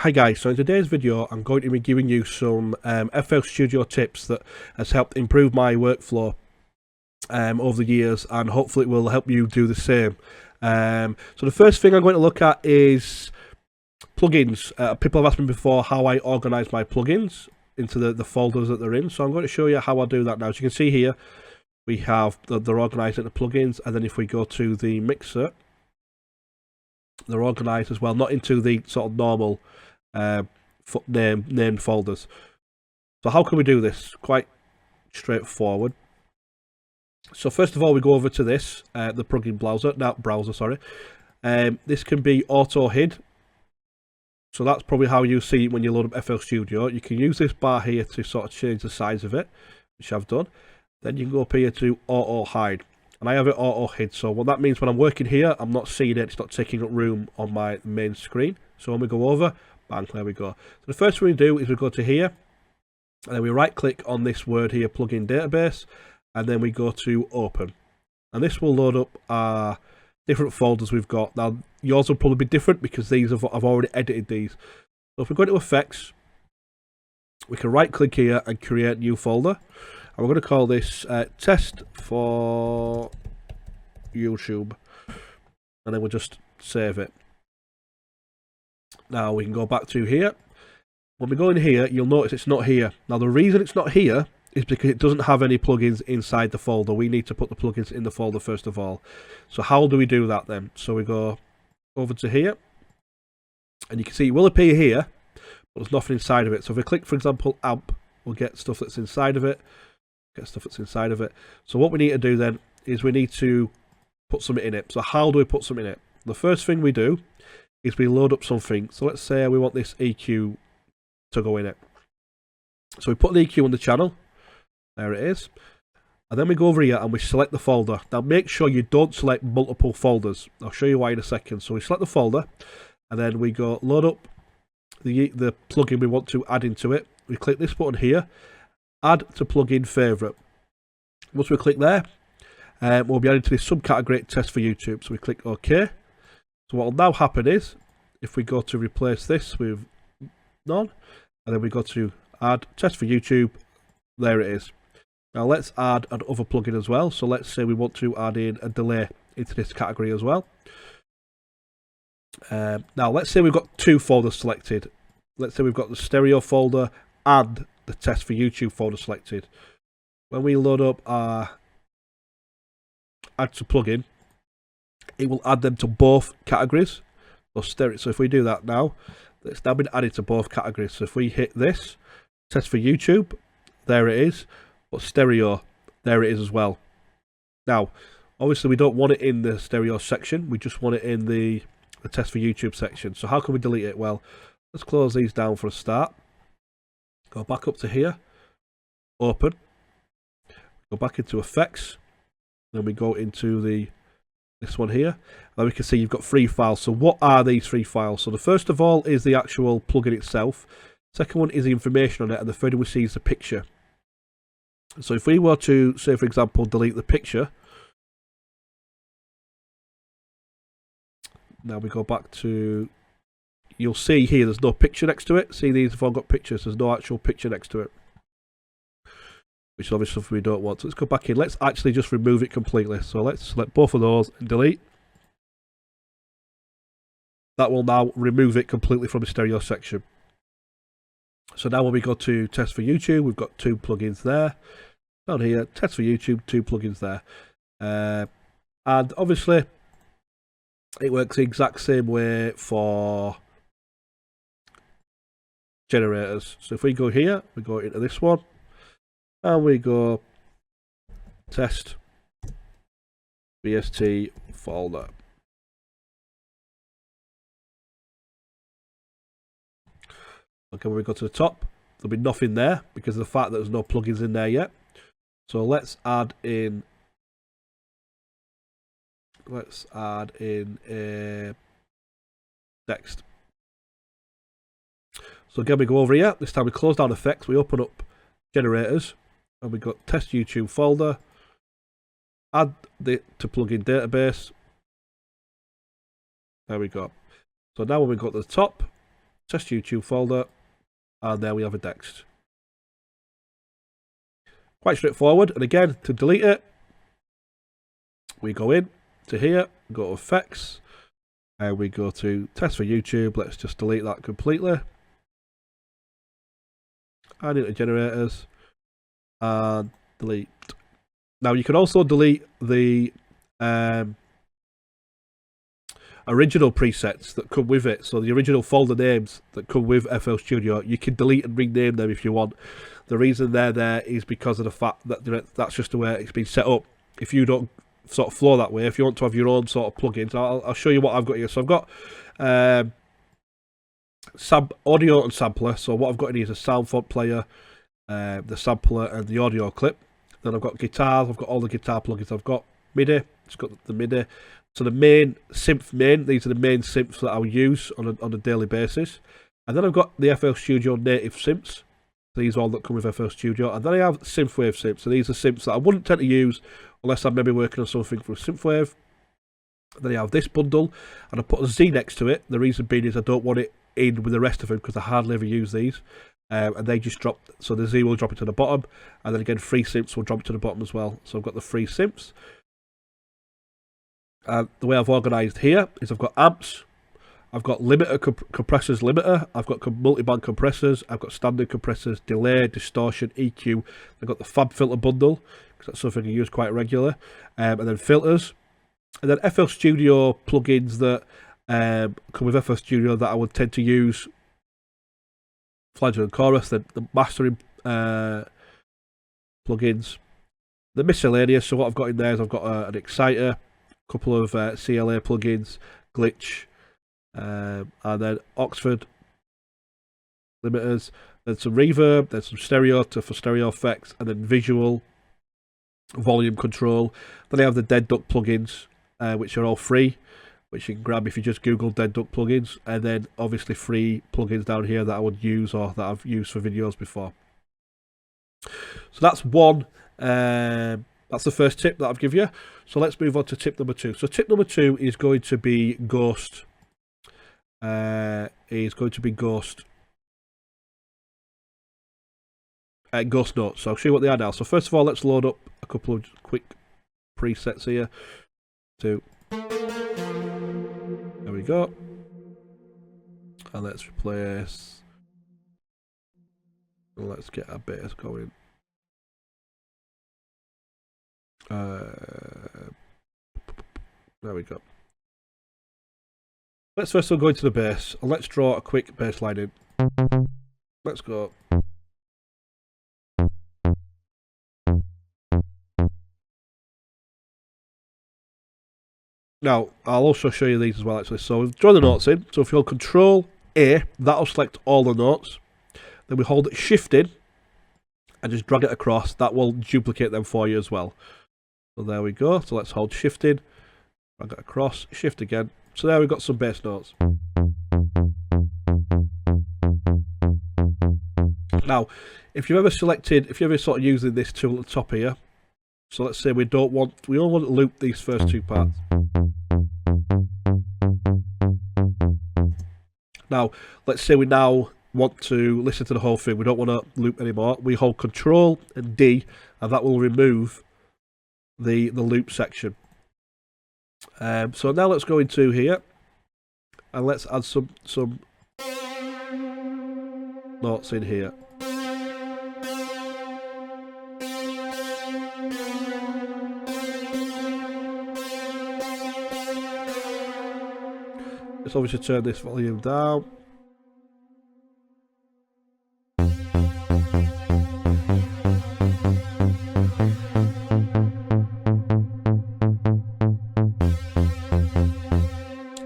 Hi guys, so in today's video I'm going to be giving you some FL Studio tips that has helped improve my workflow over the years, and hopefully it will help you do the same. So the first thing I'm going to look at is plugins. People have asked me before how I organise my plugins into the folders that they're in, so I'm going to show you how I do that now. As you can see here, we have they're organised into plugins, and then if we go to the mixer, they're organised as well, not into the sort of normal named folders. So how can we do this? Quite straightforward. So first of all, we go over to this, the plugin browser, sorry. This can be auto hid. So that's probably how you see it when you load up FL Studio. You can use this bar here to sort of change the size of it, which I've done. Then you can go up here to auto hide. And I have it auto hid, so what that means when I'm working here, I'm not seeing it, it's not taking up room on my main screen. So when we go over, bang, there we go. So the first thing we do is we go to here, and then we right click on this word here, plugin database, and then we go to open. And this will load up our different folders we've got. Now, yours will probably be different because these I've already edited these. So if we go to effects, we can right click here and create new folder. And we're going to call this test for YouTube. And then we'll just save it. Now we can go back to here. When we go in here, you'll notice it's not here. Now the reason it's not here is because it doesn't have any plugins inside the folder. We need to put the plugins in the folder first of all. So how do we do that then? So we go over to here, and you can see it will appear here, but there's nothing inside of it. So if we click, for example, AMP, we'll get stuff that's inside of it. So what we need to do then is we need to put something in it. So how do we put something in it? The first thing we do is we load up something. So let's say we want this EQ to go in it. So we put the EQ on the channel. There it is. And then we go over here and we select the folder. Now make sure you don't select multiple folders. I'll show you why in a second. So we select the folder, and then we go load up the plugin we want to add into it. We click this button here, add to plugin favorite. Once we click there, we'll be added to this subcategory test for YouTube. So we click OK. So what will now happen is, if we go to replace this with none, and then we go to add test for YouTube, there it is. Now let's add another plugin as well. So let's say we want to add in a delay into this category as well. Now let's say we've got two folders selected. Let's say we've got the stereo folder and the test for YouTube folder selected. When we load up our add to plugin, it will add them to both categories. So if we do that now, it's now been added to both categories. So if we hit this, test for YouTube, there it is. But stereo, there it is as well. Now, obviously we don't want it in the stereo section. We just want it in the test for YouTube section. So how can we delete it? Well, let's close these down for a start. Go back up to here, open, go back into effects, then we go into this one here, and we can see you've got 3 files. So what are these 3 files? So the first of all is the actual plugin itself, second one is the information on it, and the third one we see is the picture. So if we were to, say for example, delete the picture, now we go back to, you'll see here there's no picture next to it. See, these have all got pictures, there's no actual picture next to it, which is obviously something we don't want. So let's go back in, let's actually just remove it completely. So let's select both of those and delete. That will now remove it completely from the stereo section. So now when we go to test for YouTube, we've got 2 plugins there. Down here, test for YouTube, 2 plugins there. And obviously, it works the exact same way for generators. So if we go here, we go into this one, and we go test BST folder. Okay, when we go to the top, there'll be nothing there because of the fact that there's no plugins in there yet. So let's add in next. So again, we go over here. This time we close down effects, we open up generators, and we got test YouTube folder, add the to plugin database. There we go. So now when we go to the top, test YouTube folder, and there we have a Dext. Quite straightforward. And again, to delete it, we go in to here, go to effects, and we go to test for YouTube. Let's just delete that completely. Add into generators and delete. Now you can also delete the original presets that come with it. So the original folder names that come with FL Studio, you can delete and rename them if you want. The reason they're there is because of the fact that that's just the way it's been set up. If you don't sort of flow that way, if you want to have your own sort of plugins, I'll show you what I've got here. So I've got audio and sampler. So what I've got in here is a sound font player, the sampler, and the audio clip. Then I've got guitars. I've got all the guitar plugins. I've got MIDI. It's got the MIDI. So the main synth main. These are the main synths that I'll use on a daily basis. And then I've got the FL Studio native synths. These are all that come with FL Studio. And then I have Synthwave synths. So these are synths that I wouldn't tend to use unless I'm maybe working on something for Synthwave. And then I have this bundle, and I put a Z next to it. The reason being is I don't want it in with the rest of them because I hardly ever use these. And they just drop, so the Z will drop it to the bottom, and then again free synths will drop it to the bottom as well. So I've got the free synths. And the way I've organised here is I've got amps, I've got limiter compressors limiter, I've got multiband compressors, I've got standard compressors, delay, distortion, EQ. I've got the Fab Filter bundle because that's something I use quite regularly, and then filters, and then FL Studio plugins that come with FL Studio that I would tend to use. Flanger and chorus, the mastering plugins, the miscellaneous. So what I've got in there is I've got an exciter, a couple of CLA plugins, glitch, and then Oxford limiters, then some reverb, then some stereo for stereo effects, and then visual, volume control. Then I have the Dead Duck plugins, which are all free, which you can grab if you just Google Dead Duck plugins, and then obviously free plugins down here that I would use or that I've used for videos before. So that's one. That's the first tip that I've given you. So let's move on to tip number 2. So tip number 2 is going to be Ghost. Ghost Notes. So I'll show you what they are now. So first of all, let's load up a couple of quick presets here. There we go. And let's replace. Let's get our bass going. There we go. Let's first of all go into the bass and let's draw a quick bass line in. Let's go. Now, I'll also show you these as well actually. So we've drawn the notes in. So if you hold Control A, that'll select all the notes. Then we hold Shift in and just drag it across. That will duplicate them for you as well. So there we go. So let's hold Shift in, drag it across, Shift again. So there we've got some bass notes. Now, if you've ever sort of using this tool at the top here, so let's say we only want to loop these first two parts. Now, let's say we now want to listen to the whole thing. We don't want to loop anymore. We hold Control and D, and that will remove the loop section. So now let's go into here, and let's add some notes in here. Let's obviously turn this volume down.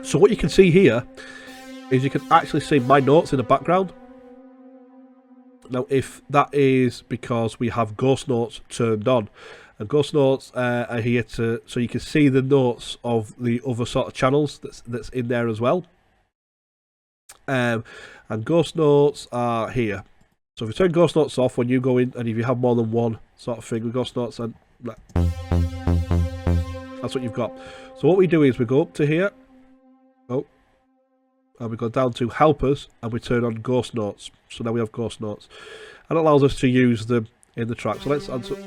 So what you can see here is you can actually see my notes in the background. Now, if that is because we have Ghost Notes turned on, and Ghost Notes are here so you can see the notes of the other sort of channels that's in there as well. And Ghost Notes are here. So if you turn Ghost Notes off when you go in, and if you have more than one sort of thing with Ghost Notes, and that's what you've got. So what we do is we go up to here. Oh, and we go down to helpers and we turn on ghost notes. So now we have ghost notes, and it allows us to use them in the track. So let's add some.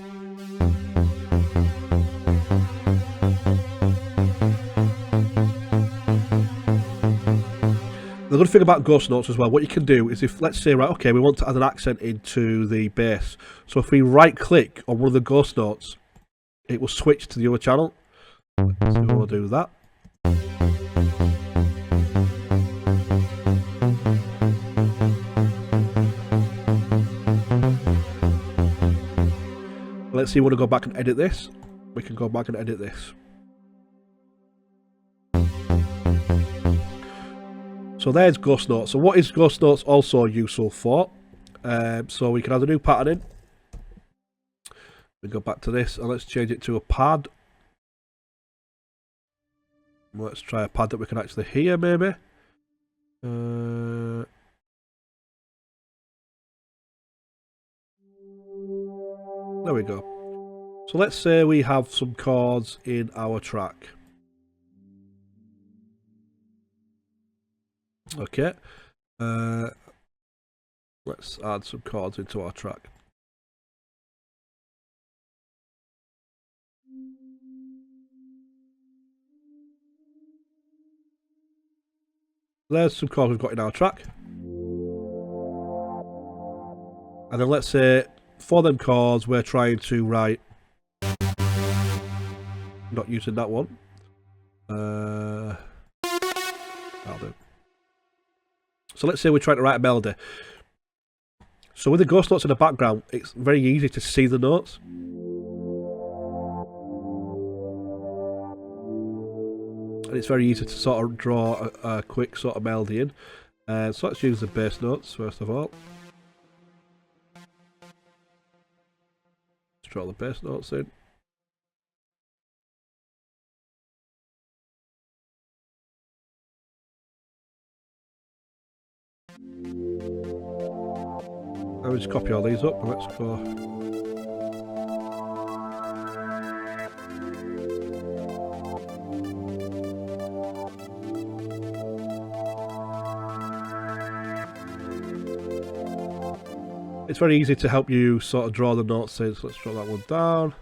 The good thing about ghost notes as well, what you can do is if, let's say, right, okay, we want to add an accent into the bass. So if we right click on one of the ghost notes, it will switch to the other channel. So we want to do that. Let's see, you want to go back and edit this. We can go back and edit this. So there's ghost notes. So what is ghost notes also useful for? So we can add a new pattern in. We go back to this and let's change it to a pad. Let's try a pad that we can actually hear, maybe. There we go. So let's say we have some chords in our track. Okay. Let's add some chords into our track. There's some chords we've got in our track. And then let's say for them chords we're trying to write, not using that one. That'll do. So let's say we're trying to write a melody. So with the ghost notes in the background, it's very easy to see the notes. And it's very easy to sort of draw a quick sort of melody in. So let's use the bass notes first of all. Let's draw the bass notes in. I'll just copy all these up and let's go. It's very easy to help you sort of draw the notes in, so let's draw that one down.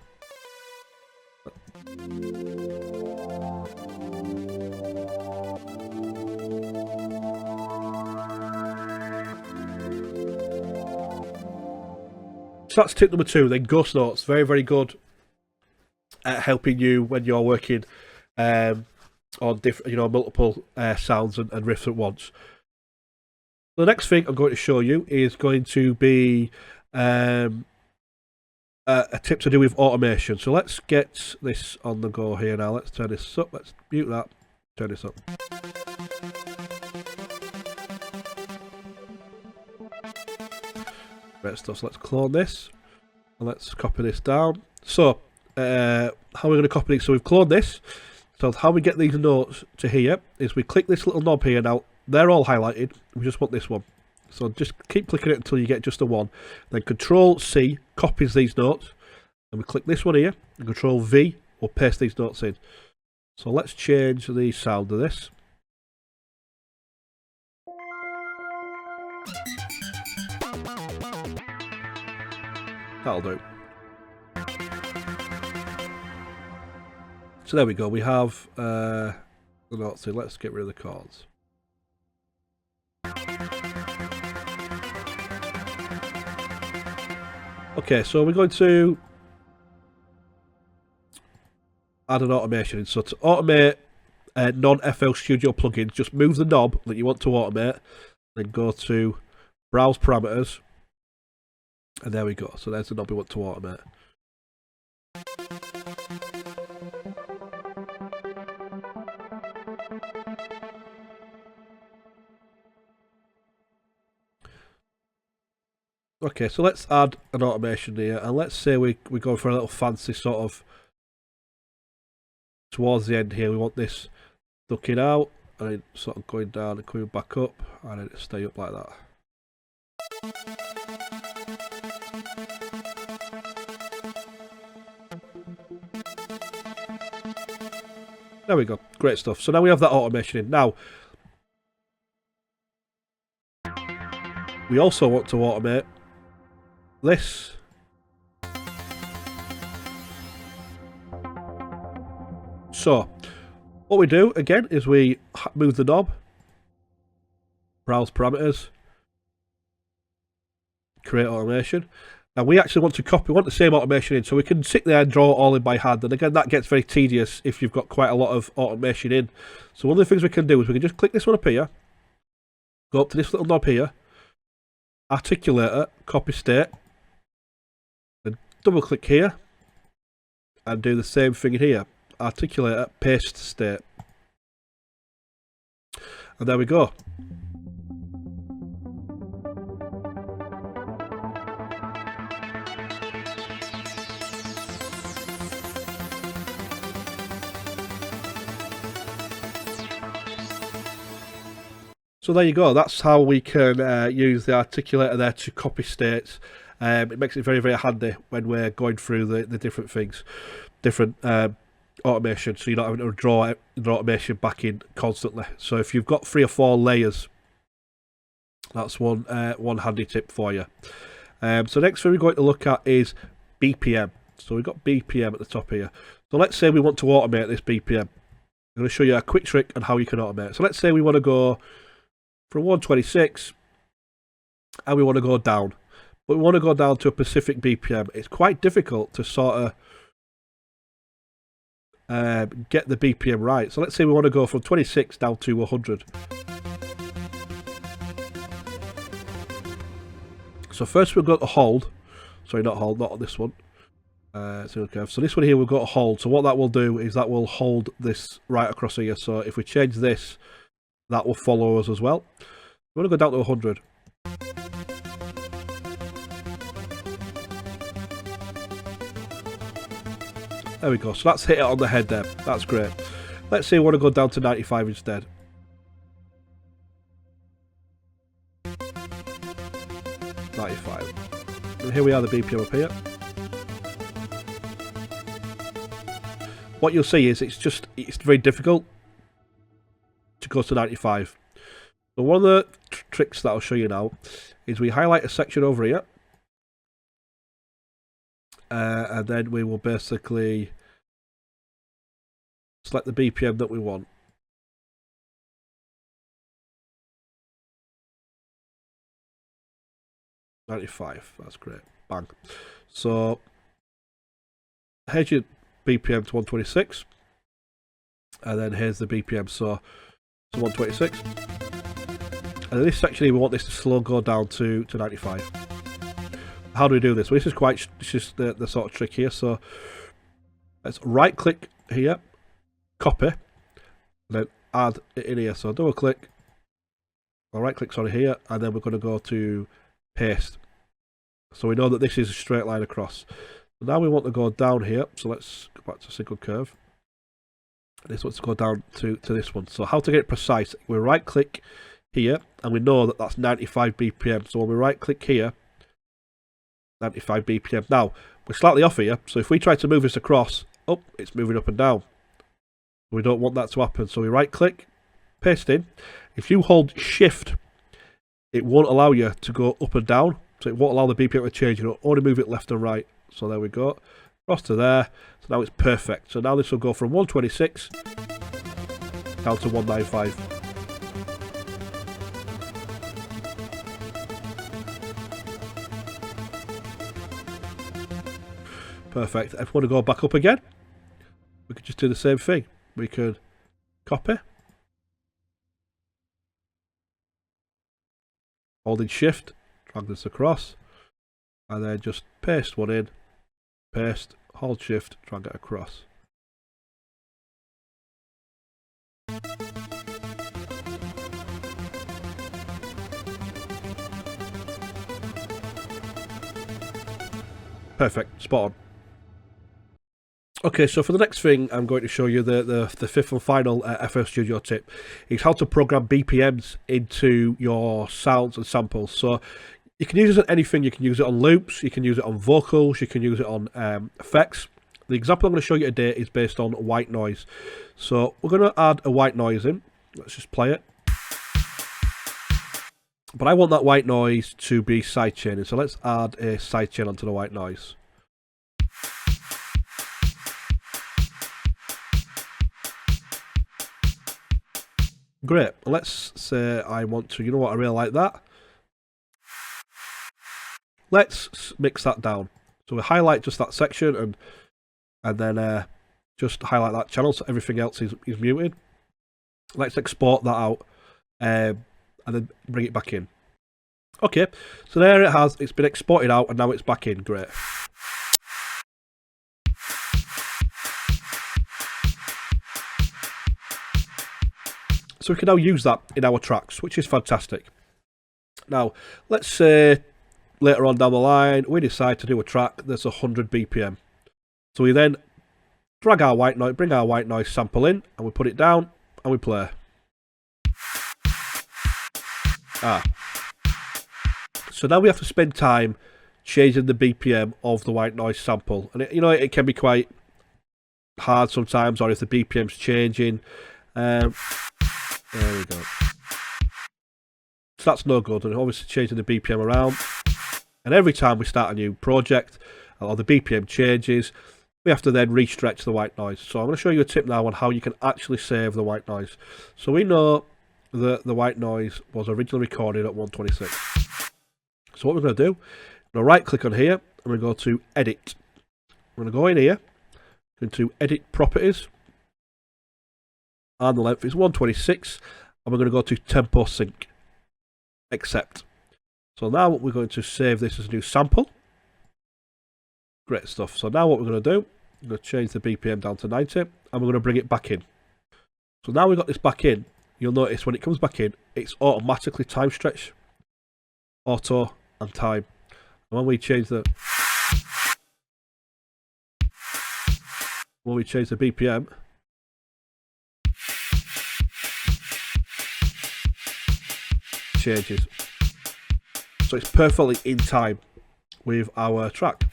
So that's tip number 2. Then ghost notes, very, very good at helping you when you're working on different, multiple sounds and riffs at once. The next thing I'm going to show you is going to be a tip to do with automation. So let's get this on the go here now. Let's turn this up. Let's mute that. Turn this up. Great stuff. So let's clone this and let's copy this down. So how we're going to copy these? So we've cloned this. So how we get these notes to here is we click this little knob here. Now they're all highlighted. We just want this one. So just keep clicking it until you get just the one. Then Control C copies these notes. And we click this one here. And Control V will paste these notes in. So let's change the sound of this. That'll do. So there we go. We have the notes in. Let's get rid of the chords. Okay, so we're going to add an automation in. So to automate non-FL Studio plugins, just move the knob that you want to automate, then go to Browse Parameters, and there we go. So there's the knob we want to automate. Okay, so let's add an automation here, and let's say we go for a little fancy sort of towards the end here. We want this ducking out, and then sort of going down and coming back up, and then stay up like that. There we go, great stuff. So now we have that automation in. Now, we also want to automate this. So what we do again is we move the knob, browse parameters, create automation. Now we actually want to copy, we want the same automation in, so we can sit there and draw it all in by hand. And again, that gets very tedious if you've got quite a lot of automation in. So one of the things we can do is we can just click this one up here, go up to this little knob here, articulator, copy state, and double click here, and do the same thing in here, articulator, paste state. And there we go. So there you go, that's how we can use the articulator there to copy states. It makes it very, very handy when we're going through the different things, different automation, so you're not having to draw the automation back in constantly. So if you've got 3 or 4 layers, that's one handy tip for you. So next thing we're going to look at is BPM. So we've got BPM at the top here. So let's say we want to automate this BPM. I'm going to show you a quick trick on how you can automate it. So let's say we want to go from 126 and we want to go down, but we want to go down to a specific BPM. It's quite difficult to sort of get the BPM right. So let's say we want to go from 26 down to 100. So first we've got to hold, sorry, not hold, not on this one. So this one here we've got to hold. So what that will do is that will hold this right across here. So if we change this, that will follow us as well. We're going to go down to 100. There we go. So that's hit it on the head there. That's great. Let's say we want to go down to 95 instead. And here we are, the BPM up here. What you'll see is it's very difficult to go to 95. So one of the tricks that I'll show you now is we highlight a section over here, and then we will basically select the BPM that we want. .95, that's great. Bang. So here's your BPM to 126, and then here's the BPM, so 126. And in this section here, we want this to slow go down to 95. How do we do this? Well, this is the sort of trick here. So let's right click here, copy, and then add it in here. So double click, or right click, sorry, here, and then we're going to go to paste. So we know that this is a straight line across. So now we want to go down here. So let's go back to single curve. This wants to go down to this one. So how to get it precise? We right click here, and we know that that's 95 BPM. So when we right click here, 95 BPM. Now we're slightly off here, so if we try to move this across, oh, it's moving up and down. We don't want that to happen. So we right click, paste in. If you hold shift, it won't allow you to go up and down. So it won't allow the BPM to change. You'll only move it left and right. So there we go. Across to there. So now it's perfect. So now this will go from 126 down to 195. Perfect. If we want to go back up again, we could just do the same thing. We could copy, holding shift, drag this across, and then just paste one in, paste, hold shift, drag it across. Perfect, spot on. Okay, so for the next thing, I'm going to show you the fifth and final FL Studio tip. Is how to program BPMs into your sounds and samples. So you can use it on anything. You can use it on loops, you can use it on vocals, you can use it on effects. The example I'm going to show you today is based on white noise. So we're going to add a white noise in. Let's just play it. But I want that white noise to be sidechaining, so let's add a sidechain onto the white noise. Great. Let's say I want to, you know what, I really like that. Let's mix that down. So we highlight just that section and then just highlight that channel so everything else is muted. Let's export that out and then bring it back in. Okay, so there it has, it's been exported out and now it's back in. Great. So we can now use that in our tracks, which is fantastic. Now, let's say later on down the line, we decide to do a track that's 100 BPM. So we then drag our white noise, bring our white noise sample in, and we put it down, and we play. So now we have to spend time changing the BPM of the white noise sample. And it can be quite hard sometimes, or if the BPM's changing. There we go. So that's no good, and obviously changing the BPM around. And every time we start a new project, or the BPM changes, we have to then re-stretch the white noise. So I'm going to show you a tip now on how you can actually save the white noise. So we know that the white noise was originally recorded at 126. So what we're going to do, we're going to right click on here, and we're going to go to edit. We're going to go in here, into edit properties, and the length is 126, and we're going to go to tempo sync, accept. So now we're going to save this as a new sample. Great stuff. So now what we're going to do, we're going to change the BPM down to 90, and we're going to bring it back in. So now we've got this back in, you'll notice when it comes back in, it's automatically time stretch, auto, and time. And when we change the BPM, changes. So it's perfectly in time with our track.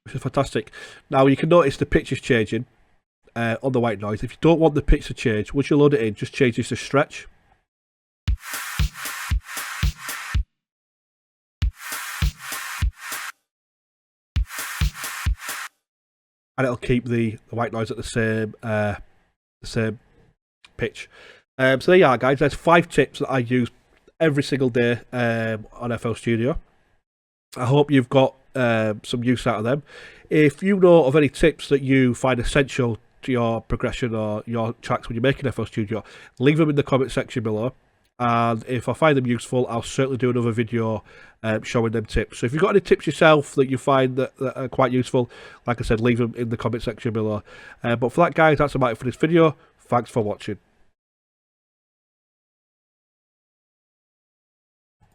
Which is fantastic. Now you can notice the pitch is changing on the white noise. If you don't want the pitch to change, once you load it in, just change this to stretch. And it'll keep the white noise at the same pitch. So there you are, guys. There's 5 tips that I use every single day on FL Studio. I hope you've got some use out of them. If you know of any tips that you find essential to your progression or your tracks when you're making FL Studio, leave them in the comment section below. And if I find them useful, I'll certainly do another video showing them tips. So if you've got any tips yourself that you find that are quite useful, like I said, leave them in the comment section below. But for that, guys, that's about it for this video. Thanks for watching.